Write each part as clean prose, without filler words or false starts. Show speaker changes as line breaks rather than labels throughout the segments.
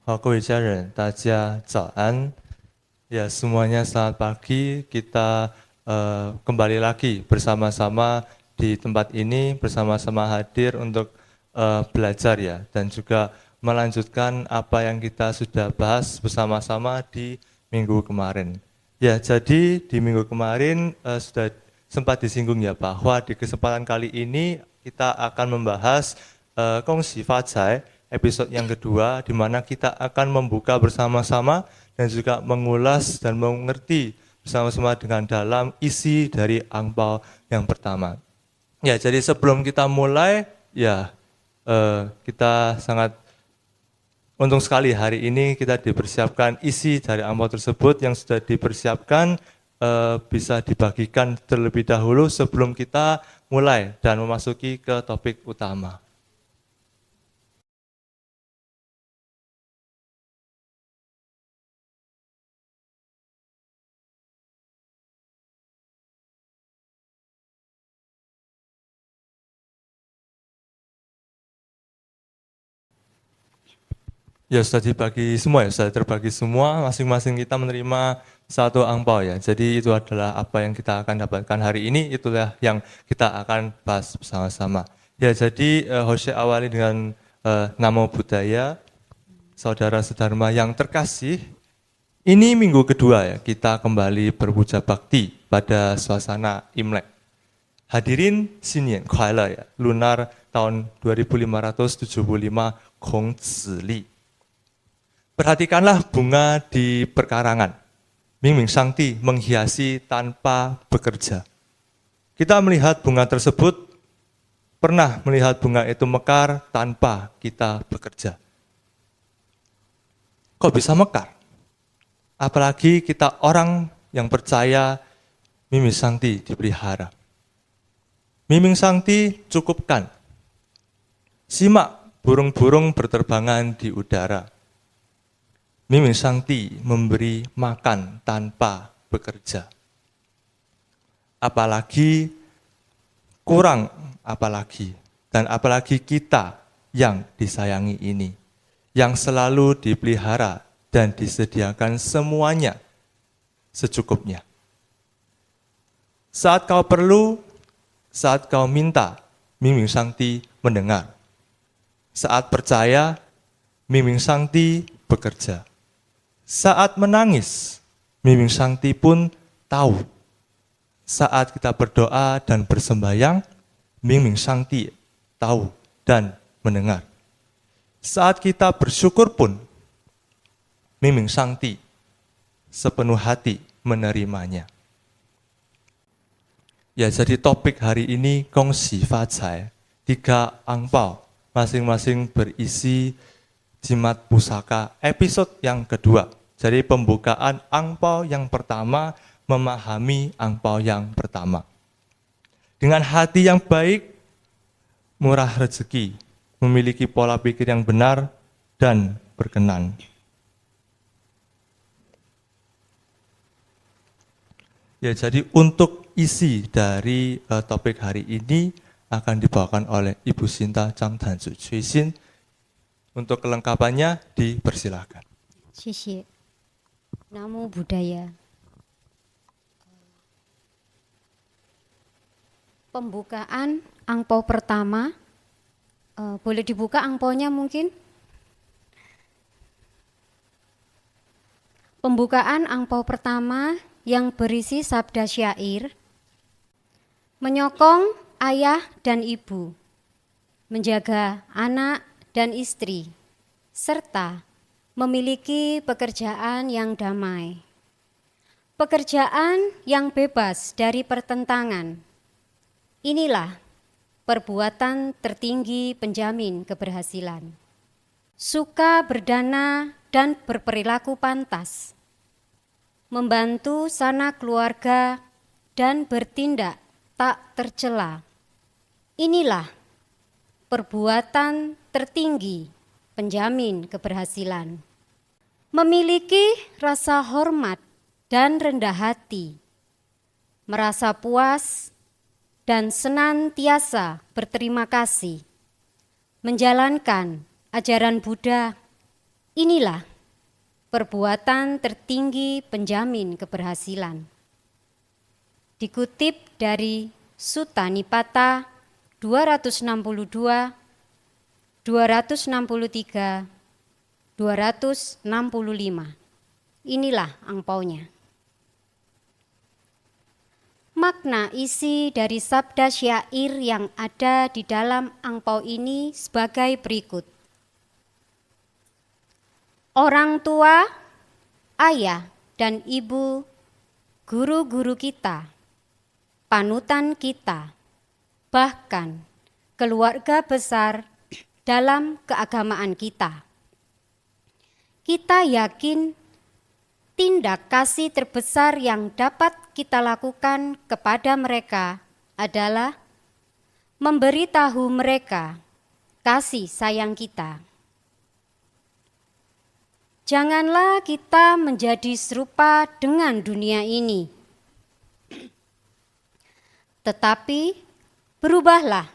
好，各位家人，大家早安。Ya, semuanya selamat pagi. Kita kembali lagi bersama-sama di tempat ini, bersama-sama hadir untuk belajar ya, dan juga melanjutkan apa yang kita sudah bahas bersama-sama di minggu kemarin. Ya, jadi di minggu kemarin sudah sempat disinggung ya bahwa di kesempatan kali ini kita akan membahas Kong Xi Fa Cai, episode yang kedua, di mana kita akan membuka bersama-sama dan juga mengulas dan mengerti bersama-sama dengan dalam isi dari angpao yang pertama. Ya, jadi sebelum kita mulai, ya kita sangat untung sekali hari ini kita dipersiapkan isi dari angpao tersebut yang sudah dipersiapkan bisa dibagikan terlebih dahulu sebelum kita mulai dan memasuki ke topik utama. Ya sudah dibagi semua ya, sudah terbagi semua, masing-masing kita menerima satu angpao ya. Jadi itu adalah apa yang kita akan dapatkan hari ini, itulah yang kita akan bahas bersama-sama. Ya jadi Hosea awali dengan Namo Buddhaya, saudara sedharma yang terkasih. Ini minggu kedua ya, kita kembali berpuja bakti pada suasana Imlek. Hadirin Xinyan Kuailai ya, lunar tahun 2575 Kong Zi Li. Perhatikanlah bunga di perkarangan. Mingming Shangti menghiasi tanpa bekerja. Kita melihat bunga tersebut, pernah melihat bunga itu mekar tanpa kita bekerja. Kok bisa mekar? Apalagi kita orang yang percaya Miming Shangti dipelihara. Miming Shangti cukupkan. Simak burung-burung berterbangan di udara. Miming Shangti memberi makan tanpa bekerja. Apalagi kurang, dan apalagi kita yang disayangi ini, yang selalu dipelihara dan disediakan semuanya secukupnya. Saat kau perlu, saat kau minta, Miming Shangti mendengar. Saat percaya, Miming Shangti bekerja. Saat menangis, Miming Shangti pun tahu. Saat kita berdoa dan bersembahyang, Miming Shangti tahu dan mendengar. Saat kita bersyukur pun, Miming Shangti sepenuh hati menerimanya. Ya, jadi topik hari ini Kong Xi Fa Cai, 3 angpao, masing-masing berisi jimat pusaka episode yang kedua. Jadi pembukaan angpao yang pertama, memahami angpao yang pertama. Dengan hati yang baik, murah rezeki, memiliki pola pikir yang benar dan berkenan. Ya, jadi untuk isi dari topik hari ini akan dibawakan oleh Ibu Sinta Chang Tanzu Cui Xin. Untuk kelengkapannya dipersilakan.
谢谢。Namo Buddhaya. Pembukaan angpao pertama. Boleh dibuka angpaonya mungkin? Pembukaan angpao pertama yang berisi sabda syair. Menyokong ayah dan ibu, menjaga anak dan istri, serta memiliki pekerjaan yang damai. Pekerjaan yang bebas dari pertentangan. Inilah perbuatan tertinggi penjamin keberhasilan. Suka berdana dan berperilaku pantas. Membantu sanak keluarga dan bertindak tak tercela. Inilah perbuatan tertinggi penjamin keberhasilan. Memiliki rasa hormat dan rendah hati, merasa puas dan senantiasa berterima kasih, menjalankan ajaran Buddha Inilah perbuatan tertinggi penjamin keberhasilan. Dikutip dari Sutta Nipata 262, 263, 265. Inilah angpaunya. Makna isi dari sabda syair yang ada di dalam angpau ini sebagai berikut. Orang tua, ayah dan ibu, guru-guru kita, panutan kita, bahkan keluarga besar dalam keagamaan kita. Kita yakin tindak kasih terbesar yang dapat kita lakukan kepada mereka adalah memberitahu mereka kasih sayang kita. Janganlah kita menjadi serupa dengan dunia ini, tetapi berubahlah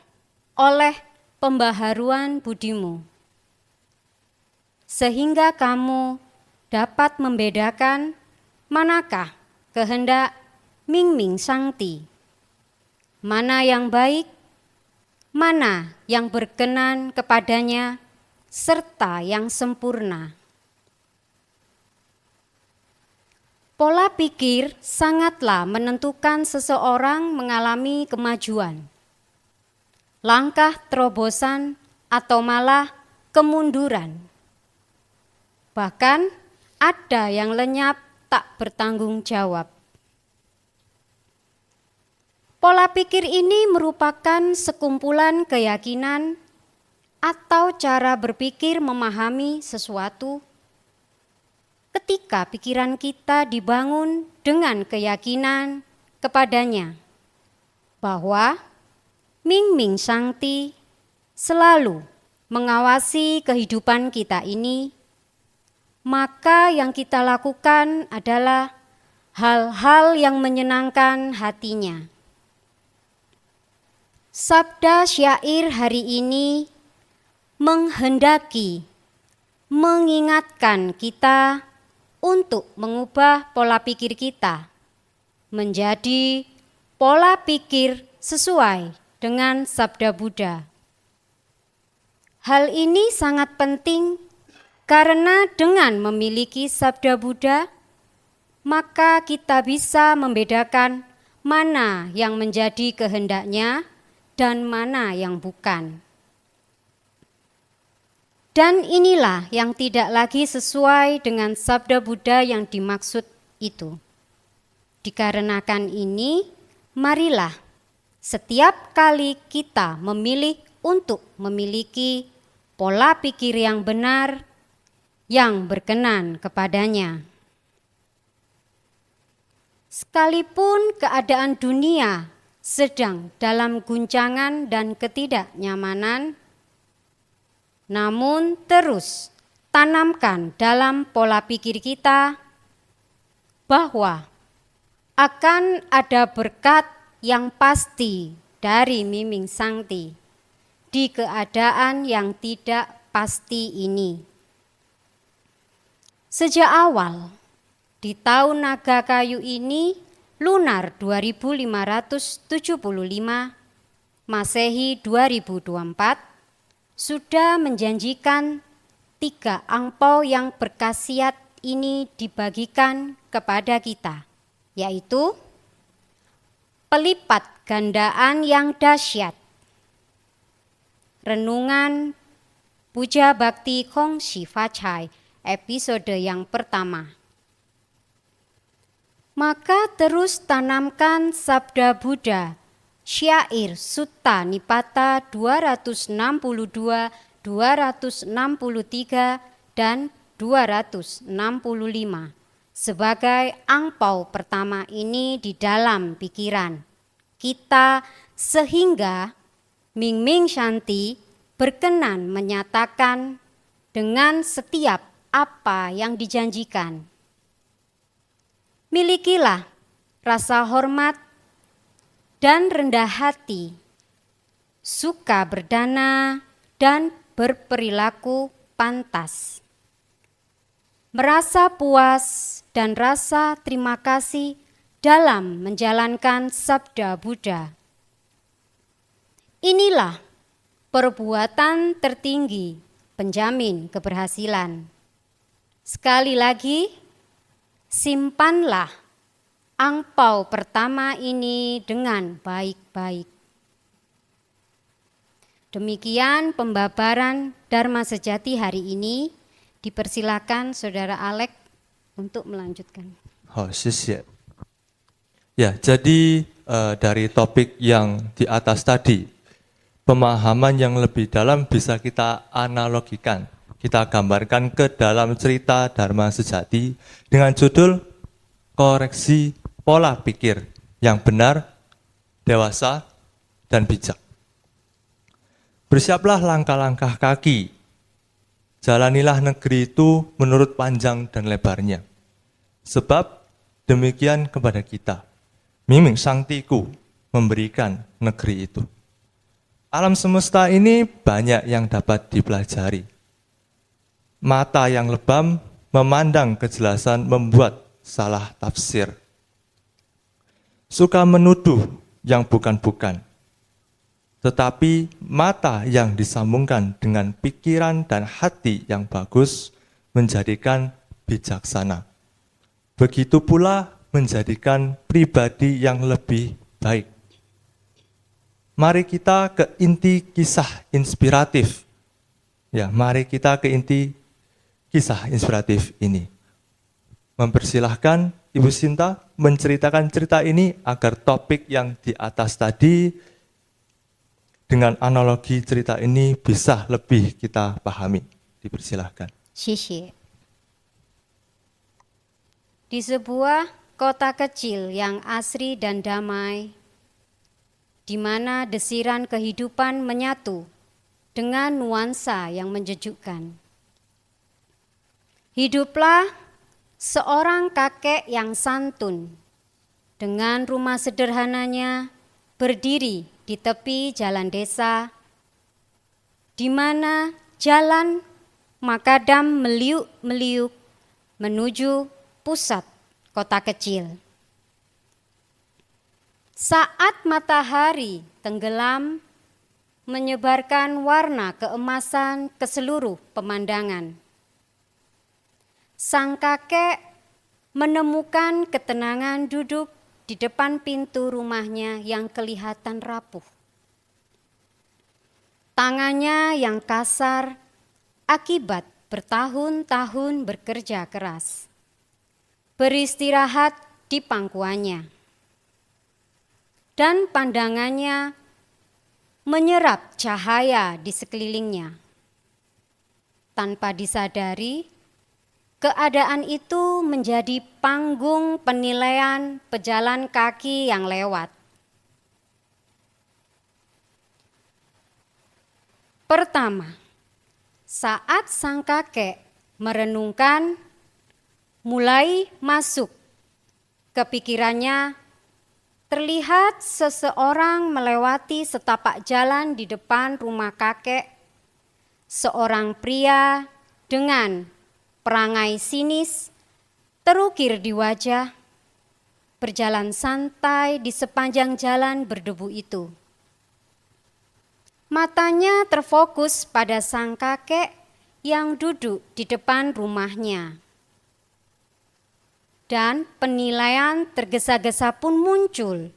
oleh pembaharuan budimu, sehingga kamu dapat membedakan manakah kehendak Mingming Sangti, mana yang baik, mana yang berkenan kepadanya, serta yang sempurna. Pola pikir sangatlah menentukan seseorang mengalami kemajuan, langkah terobosan, atau malah kemunduran. Bahkan ada yang lenyap tak bertanggung jawab. Pola pikir ini merupakan sekumpulan keyakinan atau cara berpikir memahami sesuatu. Ketika pikiran kita dibangun dengan keyakinan kepadanya bahwa Mingming Sangti selalu mengawasi kehidupan kita ini, maka yang kita lakukan adalah hal-hal yang menyenangkan hatinya. Sabda syair hari ini menghendaki mengingatkan kita untuk mengubah pola pikir kita menjadi pola pikir sesuai dengan sabda Buddha. Hal ini sangat penting karena dengan memiliki sabda Buddha, maka kita bisa membedakan mana yang menjadi kehendaknya dan mana yang bukan. Dan inilah yang tidak lagi sesuai dengan sabda Buddha yang dimaksud itu. Dikarenakan ini, marilah setiap kali kita memilih untuk memiliki pola pikir yang benar, yang berkenan kepadanya. Sekalipun keadaan dunia sedang dalam guncangan dan ketidaknyamanan, namun terus tanamkan dalam pola pikir kita bahwa akan ada berkat yang pasti dari Mingming Sangti di keadaan yang tidak pasti ini. Sejak awal, di tahun naga kayu ini, lunar 2575, Masehi 2024, sudah menjanjikan 3 angpau yang berkhasiat ini dibagikan kepada kita, yaitu pelipat gandaan yang dahsyat, renungan Puja Bakti Kongsi Fachai episode yang pertama. Maka terus tanamkan sabda Buddha, syair Sutta Nipata 262, 263, dan 265 sebagai angpau pertama ini di dalam pikiran kita, sehingga Mingming Shanti berkenan menyatakan dengan setiap apa yang dijanjikan. Milikilah rasa hormat dan rendah hati, suka berdana dan berperilaku pantas. merasa puas dan rasa terima kasih dalam menjalankan sabda Buddha. Inilah perbuatan tertinggi penjamin keberhasilan. Sekali lagi, simpanlah angpau pertama ini dengan baik-baik. Demikian pembabaran Dharma Sejati hari ini. Dipersilakan Saudara Alex untuk melanjutkan.
好，谢谢。Ya, jadi dari topik yang di atas tadi, pemahaman yang lebih dalam bisa kita analogikan, kita gambarkan ke dalam cerita Dharma Sejati dengan judul koreksi pola pikir yang benar, dewasa, dan bijak. Bersiaplah langkah-langkah kaki. Jalanilah negeri itu menurut panjang dan lebarnya. Sebab demikian kepada kita. Miming Sangtiku memberikan negeri itu. Alam semesta ini banyak yang dapat dipelajari. Mata yang lebam memandang kejelasan membuat salah tafsir. Suka menuduh yang bukan-bukan. Tetapi mata yang disambungkan dengan pikiran dan hati yang bagus menjadikan bijaksana. Begitu pula menjadikan pribadi yang lebih baik. Mari kita ke inti kisah inspiratif. Ya, mari kita ke inti kisah inspiratif ini. Mempersilahkan Ibu Sinta menceritakan cerita ini agar topik yang di atas tadi dengan analogi cerita ini bisa lebih kita pahami. Dipersilahkan.
谢谢。Di sebuah kota kecil yang asri dan damai, di mana desiran kehidupan menyatu dengan nuansa yang menjejukkan. Hiduplah seorang kakek yang santun, dengan rumah sederhananya berdiri di tepi jalan desa, di mana jalan makadam meliuk-meliuk menuju pusat kota kecil. Saat matahari tenggelam, menyebarkan warna keemasan ke seluruh pemandangan. Sang kakek menemukan ketenangan duduk di depan pintu rumahnya yang kelihatan rapuh. Tangannya yang kasar akibat bertahun-tahun bekerja keras. Beristirahat di pangkuannya. Dan pandangannya menyerap cahaya di sekelilingnya. Tanpa disadari, keadaan itu menjadi panggung penilaian pejalan kaki yang lewat. Pertama, saat sang kakek merenungkan, mulai masuk ke pikirannya, terlihat seseorang melewati setapak jalan di depan rumah kakek, seorang pria dengan perangai sinis terukir di wajah, berjalan santai di sepanjang jalan berdebu itu. Matanya terfokus pada sang kakek yang duduk di depan rumahnya. Dan penilaian tergesa-gesa pun muncul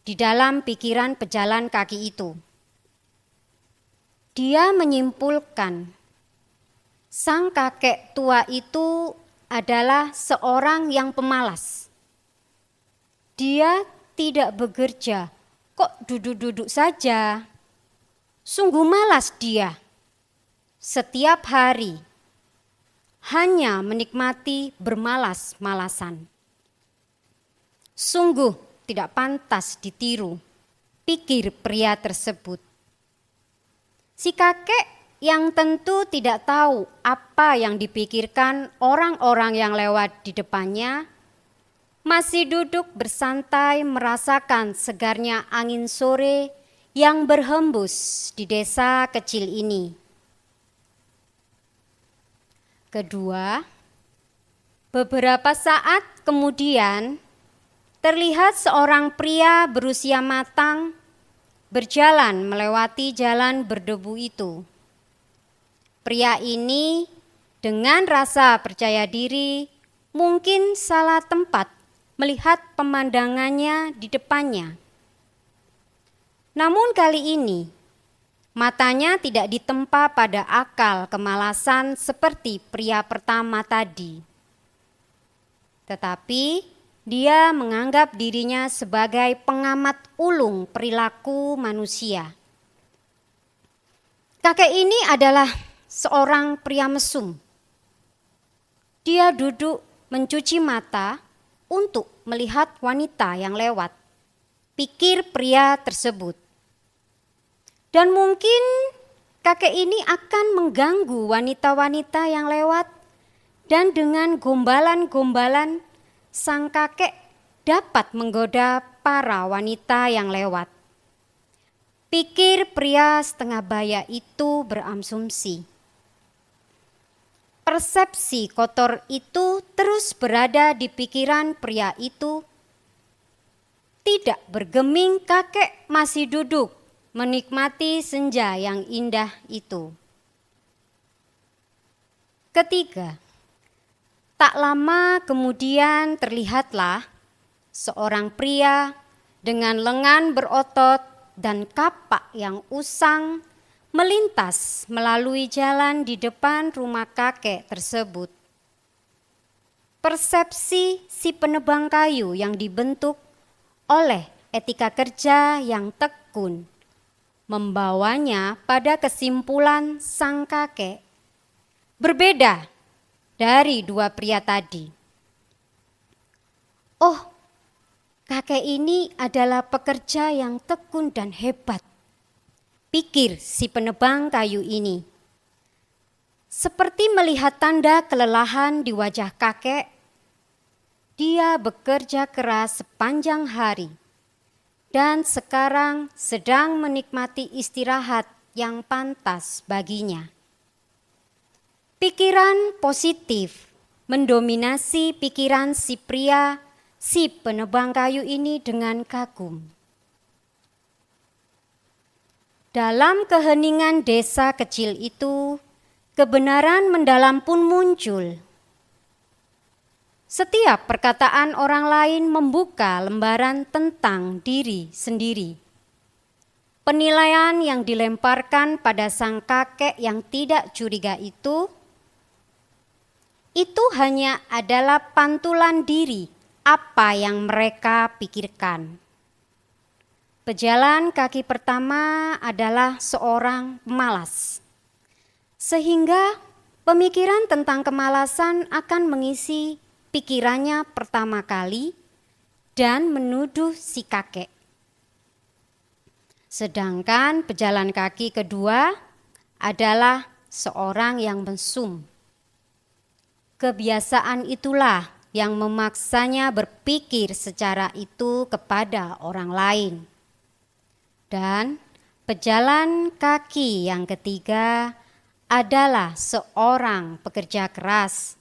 di dalam pikiran pejalan kaki itu. Dia menyimpulkan, sang kakek tua itu adalah seorang yang pemalas. Dia tidak bekerja, kok duduk-duduk saja. Sungguh malas dia. Setiap hari hanya menikmati bermalas-malasan. Sungguh tidak pantas ditiru, pikir pria tersebut. Si kakek yang tentu tidak tahu apa yang dipikirkan orang-orang yang lewat di depannya, masih duduk bersantai merasakan segarnya angin sore yang berhembus di desa kecil ini. Kedua, Beberapa saat kemudian, terlihat seorang pria berusia matang berjalan melewati jalan berdebu itu. Pria ini dengan rasa percaya diri mungkin salah tempat melihat pemandangannya di depannya. Namun kali ini, matanya tidak ditempa pada akal kemalasan seperti pria pertama tadi. Tetapi dia menganggap dirinya sebagai pengamat ulung perilaku manusia. Kakek ini adalah seorang pria mesum. Dia duduk mencuci mata untuk melihat wanita yang lewat, pikir pria tersebut. Dan mungkin kakek ini akan mengganggu wanita-wanita yang lewat, dan dengan gombalan-gombalan sang kakek dapat menggoda para wanita yang lewat. Pikir pria setengah baya itu berasumsi. Persepsi kotor itu terus berada di pikiran pria itu. Tidak bergeming, kakek masih duduk menikmati senja yang indah itu. Ketiga, tak lama kemudian terlihatlah seorang pria dengan lengan berotot dan kapak yang usang melintas melalui jalan di depan rumah kakek tersebut. Persepsi si penebang kayu yang dibentuk oleh etika kerja yang tekun membawanya pada kesimpulan sang kakek berbeda dari dua pria tadi. Oh, kakek ini adalah pekerja yang tekun dan hebat, pikir si penebang kayu ini. Seperti melihat tanda kelelahan di wajah kakek, dia bekerja keras sepanjang hari dan sekarang sedang menikmati istirahat yang pantas baginya. Pikiran positif mendominasi pikiran si pria, si penebang kayu ini dengan kagum. Dalam keheningan desa kecil itu, kebenaran mendalam pun muncul. Setiap perkataan orang lain membuka lembaran tentang diri sendiri. Penilaian yang dilemparkan pada sang kakek yang tidak curiga itu hanya adalah pantulan diri apa yang mereka pikirkan. Pejalan kaki pertama adalah seorang pemalas, sehingga pemikiran tentang kemalasan akan mengisi pikirannya pertama kali dan menuduh si kakek. Sedangkan pejalan kaki kedua adalah seorang yang mesum. Kebiasaan itulah yang memaksanya berpikir secara itu kepada orang lain. Dan pejalan kaki yang ketiga adalah seorang pekerja keras.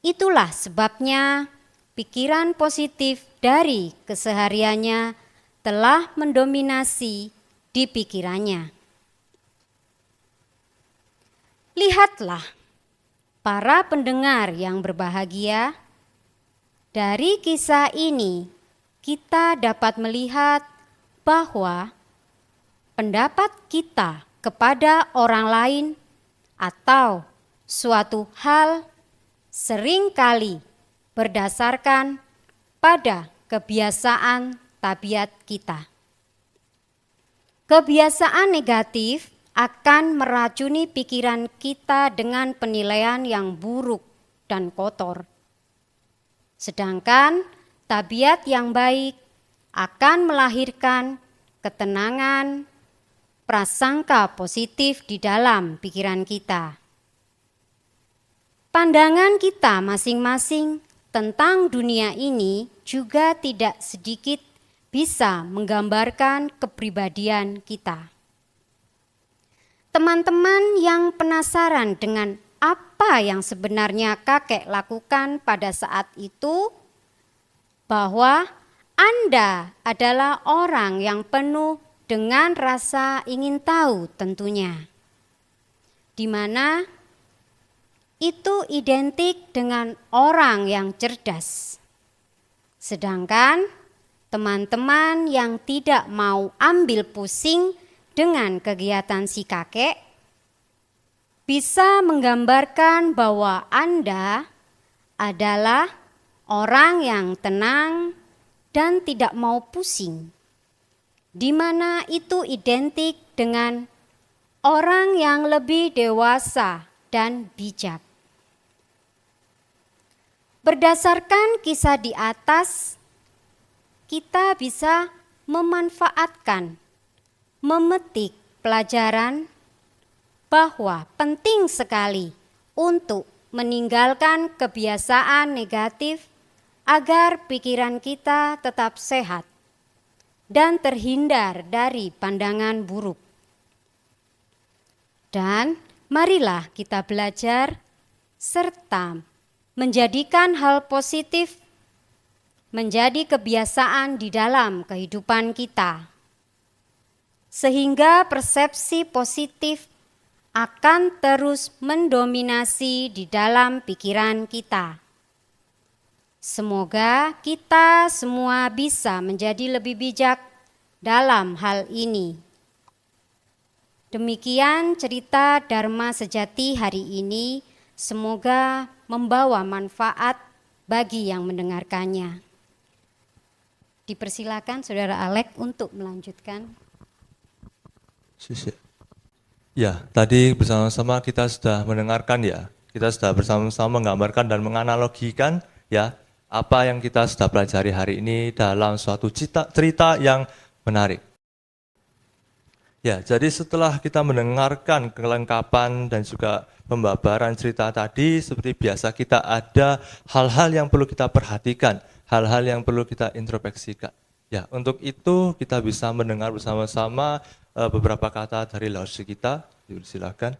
Itulah sebabnya pikiran positif dari kesehariannya telah mendominasi di pikirannya. Lihatlah, para pendengar yang berbahagia, dari kisah ini kita dapat melihat bahwa pendapat kita kepada orang lain atau suatu hal seringkali berdasarkan pada kebiasaan tabiat kita. Kebiasaan negatif akan meracuni pikiran kita dengan penilaian yang buruk dan kotor. Sedangkan tabiat yang baik akan melahirkan ketenangan, prasangka positif di dalam pikiran kita. Pandangan kita masing-masing tentang dunia ini juga tidak sedikit bisa menggambarkan kepribadian kita. Teman-teman yang penasaran dengan apa yang sebenarnya kakek lakukan pada saat itu, bahwa Anda adalah orang yang penuh dengan rasa ingin tahu tentunya, di mana itu identik dengan orang yang cerdas. Sedangkan teman-teman yang tidak mau ambil pusing dengan kegiatan si kakek bisa menggambarkan bahwa Anda adalah orang yang tenang dan tidak mau pusing, di mana itu identik dengan orang yang lebih dewasa dan bijak. Berdasarkan kisah di atas, kita bisa memanfaatkan, memetik pelajaran bahwa penting sekali untuk meninggalkan kebiasaan negatif agar pikiran kita tetap sehat dan terhindar dari pandangan buruk. Dan marilah kita belajar serta menjadikan hal positif menjadi kebiasaan di dalam kehidupan kita, sehingga persepsi positif akan terus mendominasi di dalam pikiran kita. Semoga kita semua bisa menjadi lebih bijak dalam hal ini. Demikian cerita Dharma Sejati hari ini, semoga membawa manfaat bagi yang mendengarkannya. Dipersilakan Saudara Alek untuk melanjutkan.
Ya, tadi bersama-sama kita sudah mendengarkan ya, kita sudah bersama-sama menggambarkan dan menganalogikan ya apa yang kita sudah pelajari hari ini dalam suatu cerita yang menarik. Ya, jadi setelah kita mendengarkan kelengkapan dan juga pembabaran cerita tadi, seperti biasa kita ada hal-hal yang perlu kita perhatikan, hal-hal yang perlu kita introspeksikan. Ya, untuk itu kita bisa mendengar bersama-sama beberapa kata dari Laoshi kita. Silakan.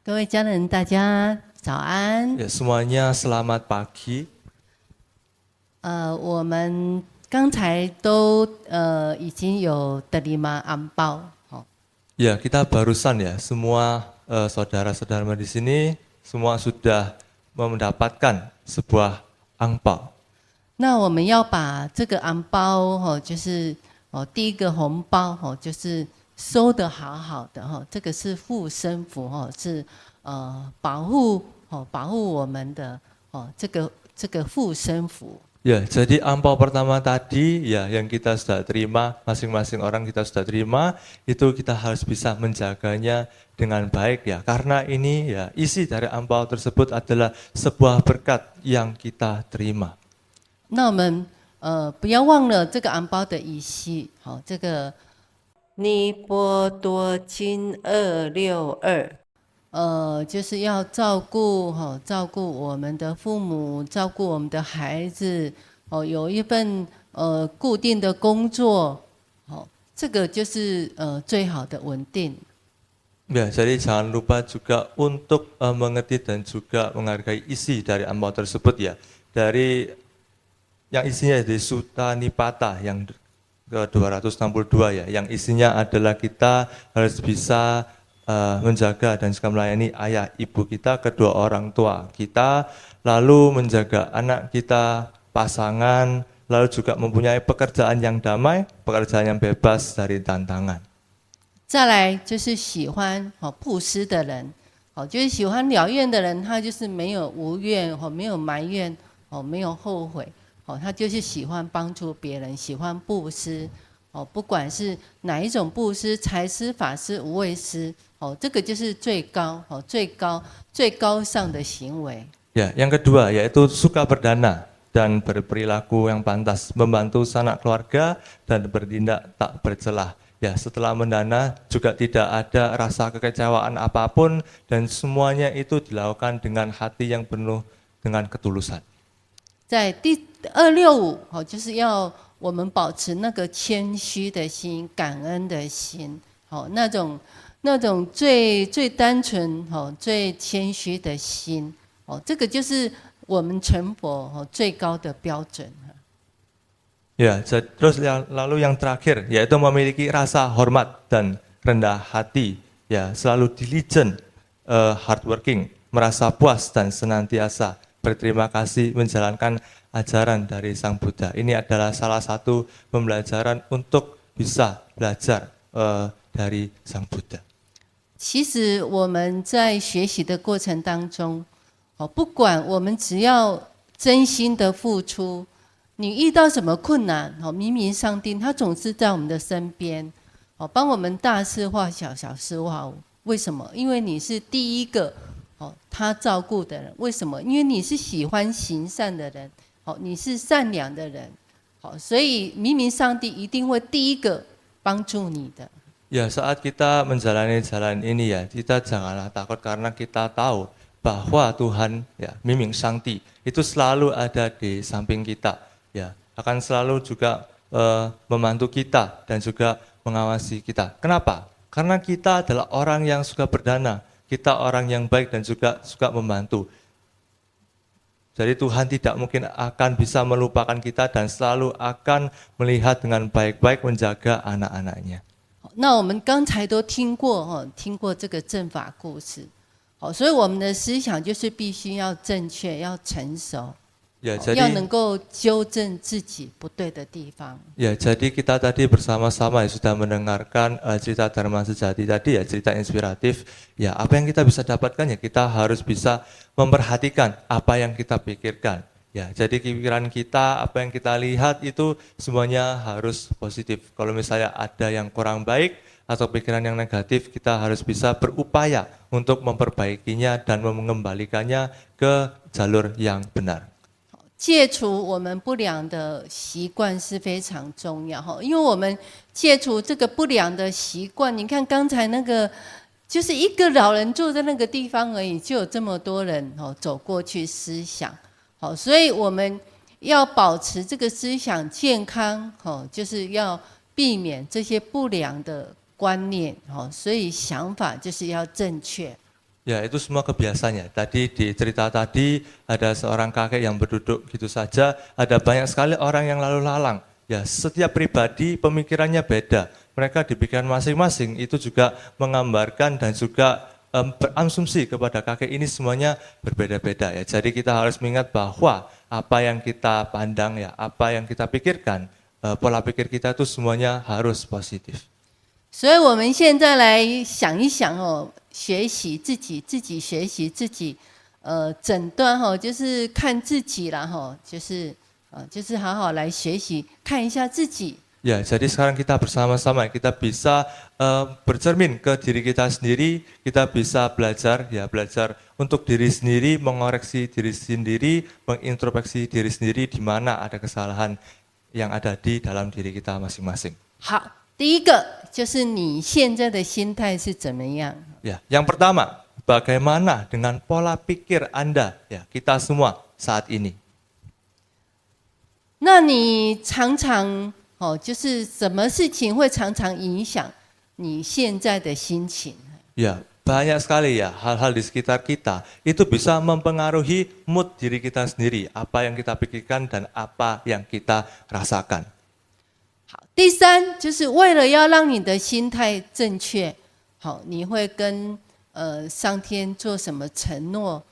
各位家人，大家早安。
Ya, semuanya selamat pagi.
我们刚才都已经有德里玛安报，
Ya, kita barusan ya, semua saudara-saudara di sini semua sudah mendapatkan sebuah angpao.
那我们要把这个安包就是第一个红包就是收得好好的这个是护身符是保护我们的这个护身符。
Ya, jadi angpao pertama tadi ya yang kita sudah terima, masing-masing orang kita sudah terima, itu kita harus bisa menjaganya dengan baik ya. Karena ini ya isi dari angpao tersebut adalah sebuah berkat yang kita terima.
那我们不要忘了这个安包的仪式，这个尼波多金262，就是要照顾我们的父母，照顾我们的孩子，有一份固定的工作，这个就是最好的稳定。
Ya, jadi jangan lupa juga untuk mengerti dan juga menghargai isi dari angpao tersebut ya. Dari yang isinya dari Sutta Nipata yang ke-262 ya, yang isinya adalah kita harus bisa menjaga dan juga melayani ayah ibu kita, kedua orang tua kita, lalu menjaga anak kita, pasangan, lalu juga mempunyai pekerjaan yang damai, pekerjaan yang bebas dari tantangan.
再来就是喜欢布施的人，就是喜欢了愿的人，他就是没有无怨没有埋怨没有后悔。 他就是喜欢帮助别人，喜欢布施，不管是哪一种布施，财施、法施、无畏施，这个就是最高尚的行为。
Ya, yang kedua yaitu suka berdana dan berperilaku yang pantas, membantu sanak keluarga dan bertindak tak bercelah. Ya, setelah mendana juga tidak ada rasa kekecewaan apapun dan semuanya itu dilakukan dengan hati yang penuh dengan ketulusan.
在第265，就是要我们保持那个谦虚的心、感恩的心，那种那种最单纯、最谦虚的心，这个就是我们成佛最高的标准。
Ya, terus lalu yang terakhir yaitu memiliki rasa hormat dan rendah hati, ya selalu diligent, hardworking, merasa puas dan senantiasa berterima kasih menjalankan ajaran dari Sang Buddha. Ini adalah salah satu pembelajaran untuk bisa belajar dari Sang Buddha.
其实我们在学习的过程当中，不管我们只要真心的付出，你遇到什么困难，明明上帝他总是在我们的身边，帮我们大事化小，小事化无。为什么？因为你是第一个他照顾的人。为什么？因为你是喜欢行善的人，你是善良的人，所以明明上帝一定会第一个帮助你的。
Ya, saat kita menjalani jalan ini ya, kita janganlah takut karena kita tahu bahwa Tuhan, ya, Miming Sangti itu selalu ada di samping kita, ya, akan selalu juga membantu kita dan juga mengawasi kita. Kenapa? Karena kita adalah orang yang suka berdana, kita orang yang baik dan juga suka membantu. Jadi Tuhan tidak mungkin akan bisa melupakan kita dan selalu akan melihat dengan baik-baik menjaga anak-anaknya.
那我们刚才都听过这个正法故事，所以我们的思想就是必须要正确，要成熟，
Ya,
要能够纠正自己不对的地方。
Ya, jadi kita tadi bersama-sama ya, sudah mendengarkan cerita Dharma Sejati tadi ya, cerita inspiratif. Ya, apa yang kita bisa dapatkan ya, kita harus bisa memperhatikan apa yang kita pikirkan. Ya, jadi pikiran kita, apa yang kita lihat itu semuanya harus positif. Kalau misalnya ada yang kurang baik atau pikiran yang negatif, kita harus bisa berupaya untuk memperbaikinya dan mengembalikannya ke jalur yang benar.
戒除我们不良的习惯是非常重要，因为我们戒除这个不良的习惯，你看刚才那个就是一个老人坐在那个地方而已，就有这么多人走过去思想。 所以我们要保持这个思想健康，就是要避免这些不良的观念，所以想法就是要正确。
Ya, itu semua kebiasaannya. Tadi di cerita tadi ada seorang kakek yang berduduk gitu saja, ada banyak sekali orang yang lalu lalang. Ya, setiap pribadi pemikirannya beda. Mereka di pikiran masing-masing itu juga menggambarkan dan juga berasumsi kepada kakek ini semuanya berbeda-beda ya. Jadi kita harus mengingat bahwa apa yang kita pandang ya, apa yang kita pikirkan, pola pikir kita itu semuanya harus positif.
所以我们现在来想一想学习自己学习自己，诊断就是看自己啦就是好好来学习看一下自己。
Ya, jadi sekarang kita bersama-sama kita bisa bercermin ke diri kita sendiri, kita bisa belajar untuk diri sendiri, mengoreksi diri sendiri, mengintrospeksi diri sendiri di mana ada kesalahan yang ada di dalam diri kita masing-masing.
好，第一个就是你现在的心态是怎么样？
Ya, yang pertama, bagaimana dengan pola pikir Anda ya, kita semua saat ini?
那你常常就是什么事情会常常影响你现在的心情？
Ya, banyak sekali ya hal-hal di sekitar kita itu bisa mempengaruhi mood diri kita sendiri, apa yang kita pikirkan dan apa yang kita rasakan.
好，第三就是为了要让你的心态正确，你会跟上天做什么承诺？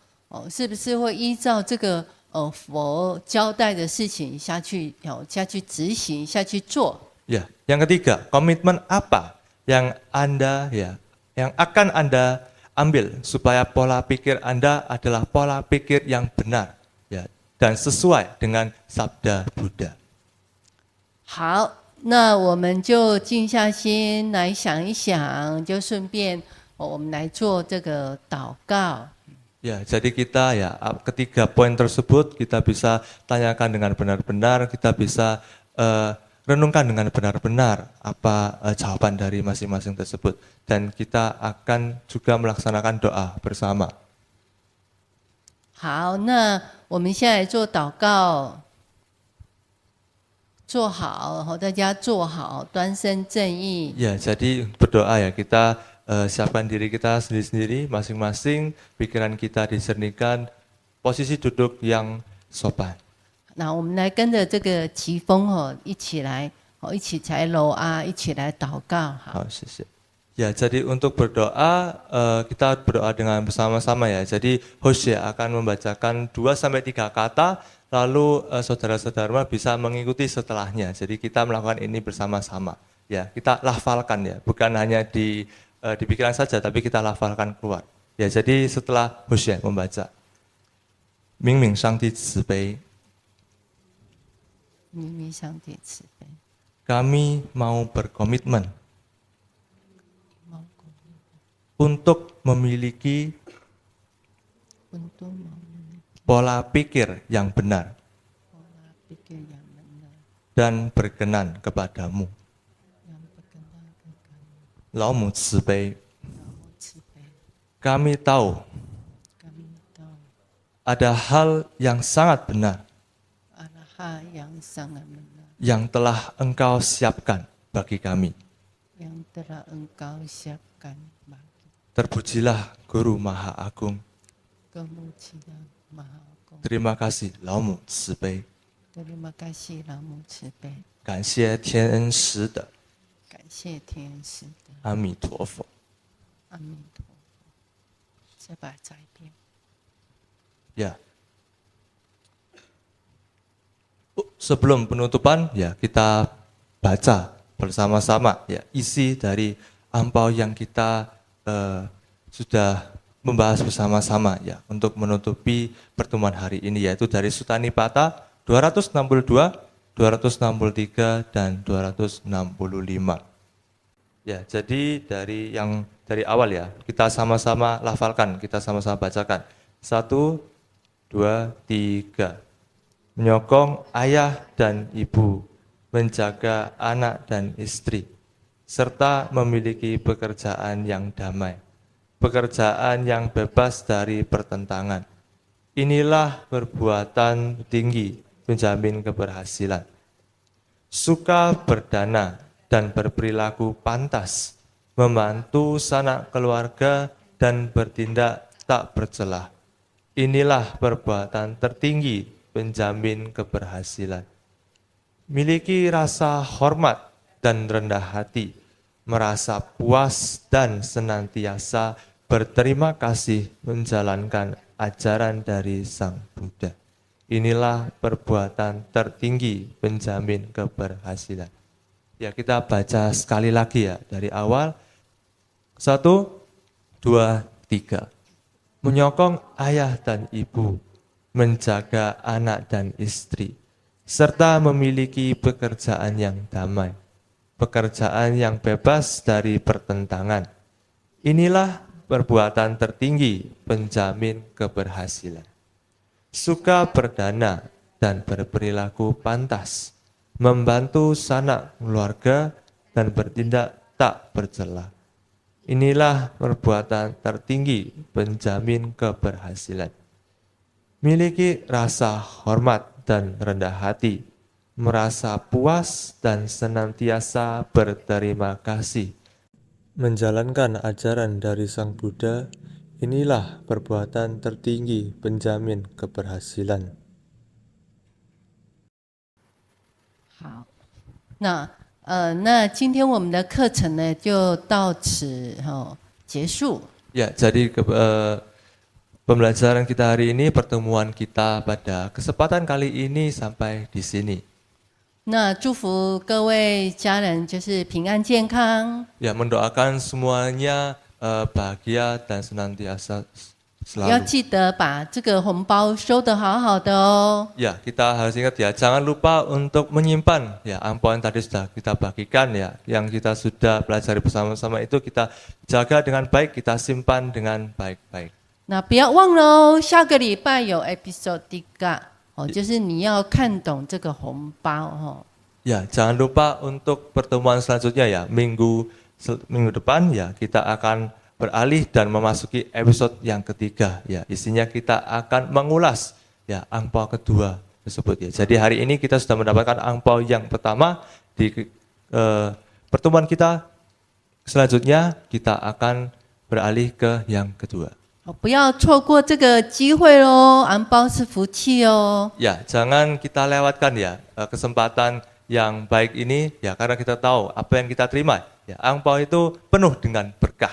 是不是会依照这个？ 佛交代的事情下去执行下去做。
Ya, yang ketiga, komitmen apa yang akan Anda ambil supaya pola pikir Anda adalah pola pikir yang benar ya dan sesuai dengan sabda Buddha.
好，那我们就静下心来想一想，就顺便我们来做这个祷告。
Ya, jadi kita ya ketiga poin tersebut kita bisa tanyakan dengan benar-benar, kita bisa renungkan dengan benar-benar apa jawaban dari masing-masing tersebut dan kita akan juga melaksanakan doa bersama.
好，那我们现在做祷告，坐好，大家坐好，端身正义。
Ya, jadi berdoa ya kita siapkan diri kita sendiri-sendiri, masing-masing pikiran kita dicernikan, posisi duduk yang sopan.
那我们来跟着这个奇峰一起来一起来揉啊，一起来祷告。好，
谢谢. Ya, jadi untuk berdoa, kita berdoa dengan bersama-sama ya. Jadi host akan membacakan 2-3 kata, lalu saudara-saudara bisa mengikuti setelahnya. Jadi kita melakukan ini bersama-sama. Ya, kita lafalkan ya, bukan hanya di pikiran saja, tapi kita lafalkan keluar. Ya, jadi setelah host membaca, 明明上帝慈悲，
明明上帝慈悲，
kami mau berkomitmen untuk memiliki
untuk memiliki
pola pikir yang benar
pola pikir yang benar
dan berkenan kepadamu.
yang berkenan kepadamu.
老母慈悲，
老母慈悲，
kami tahu
kami tahu
ada hal yang sangat benar
ada hal yang sangat benar
yang telah Engkau siapkan bagi kami.
yang telah Engkau siapkan bagi
Terpujilah Guru Maha Agung.
kemuliaan Maha Agung.
Terima kasih 老母慈悲，
Terima kasih 老母慈悲，
感谢天恩师的
感谢天使的
阿弥陀佛。
阿弥陀佛。再把它再一遍。
Ya. Sebelum penutupan ya kita baca bersama-sama ya isi dari ampau yang kita sudah membahas bersama-sama ya untuk menutupi pertemuan hari ini, yaitu dari Sutta Nipata 262, 263 dan 265. Ya, jadi dari awal ya, kita sama-sama lafalkan, kita sama-sama bacakan. 1, 2, 3. Menyokong ayah dan ibu, menjaga anak dan istri, serta memiliki pekerjaan yang damai, pekerjaan yang bebas dari pertentangan. Inilah perbuatan tinggi penjamin keberhasilan. Suka berdana dan berperilaku pantas, membantu sanak keluarga dan bertindak tak bercelah. Inilah perbuatan tertinggi penjamin keberhasilan. Miliki rasa hormat dan rendah hati, merasa puas dan senantiasa berterima kasih menjalankan ajaran dari Sang Buddha. Inilah perbuatan tertinggi penjamin keberhasilan. Ya, kita baca sekali lagi ya dari awal. 1, 2, 3. Menyokong ayah dan ibu, menjaga anak dan istri, serta memiliki pekerjaan yang damai, pekerjaan yang bebas dari pertentangan. Inilah perbuatan tertinggi penjamin keberhasilan. Suka berdana dan berperilaku pantas, membantu sanak keluarga dan bertindak tak bercela. Inilah perbuatan tertinggi penjamin keberhasilan. Miliki rasa hormat dan rendah hati, merasa puas dan senantiasa berterima kasih menjalankan ajaran dari Sang Buddha. Inilah perbuatan tertinggi penjamin keberhasilan.
好，那今天我们的课程呢就到此结束。
Ya, jadi pembelajaran kita hari ini, pertemuan kita pada kesempatan kali ini sampai di sini.
那祝福各位家人就是平安健康。
Ya, mendoakan semuanya bahagia dan senantiasa
要
selalu.
记得把这个红包收得好好的哦。
Ya, kita harus ingat ya, jangan lupa untuk menyimpan ya ampau yang tadi sudah kita bagikan ya, yang kita sudah pelajari bersama-sama itu kita jaga dengan baik, kita simpan dengan baik-baik.
那不要忘了哦，下个礼拜有 episode 3就是你要看懂这个红包
Ya, jangan lupa untuk pertemuan selanjutnya ya, minggu depan ya kita akan beralih dan memasuki episode yang ketiga ya. Isinya kita akan mengulas ya angpau kedua tersebut ya. Jadi hari ini kita sudah mendapatkan angpau yang pertama di pertemuan kita Selanjutnya kita akan beralih ke yang kedua.
不要错过这个机会喽，红包是福气哦。
Ya, jangan kita lewatkan ya kesempatan yang baik ini ya karena kita tahu apa yang kita terima. Ya, angpao itu penuh dengan berkah.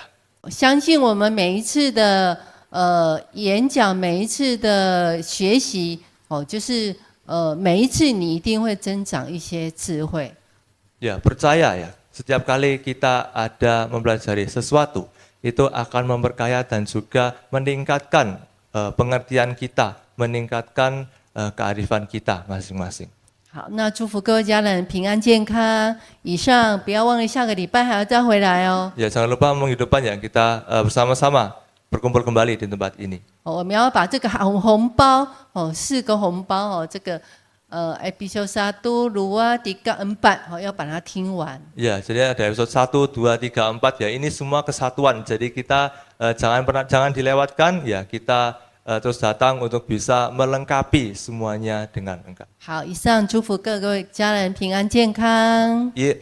相信我们每一次的演讲，每一次的学习，就是每一次你一定会增长一些智慧。
Ya, percaya ya, setiap kali kita ada mempelajari sesuatu, itu akan memperkaya dan juga meningkatkan pengertian kita, meningkatkan kearifan kita masing-masing.
好，那祝福各位家人平安健康。以上不要忘了下个礼拜还要再回来哦。
Ya, jangan lupa menghidupkan ya kita bersama-sama berkumpul kembali di tempat ini.
我们要把这个红包4个红包这个episode 1, 2, 3, 4要把它听完。
Ya, jadi ada episode 1, 2, 3, 4 ya. Ini semua kesatuan. Jadi kita jangan dilewatkan ya. Kita terus datang untuk bisa melengkapi semuanya dengan lengkap.
好，以上祝福各位家人平安健康。
Iya.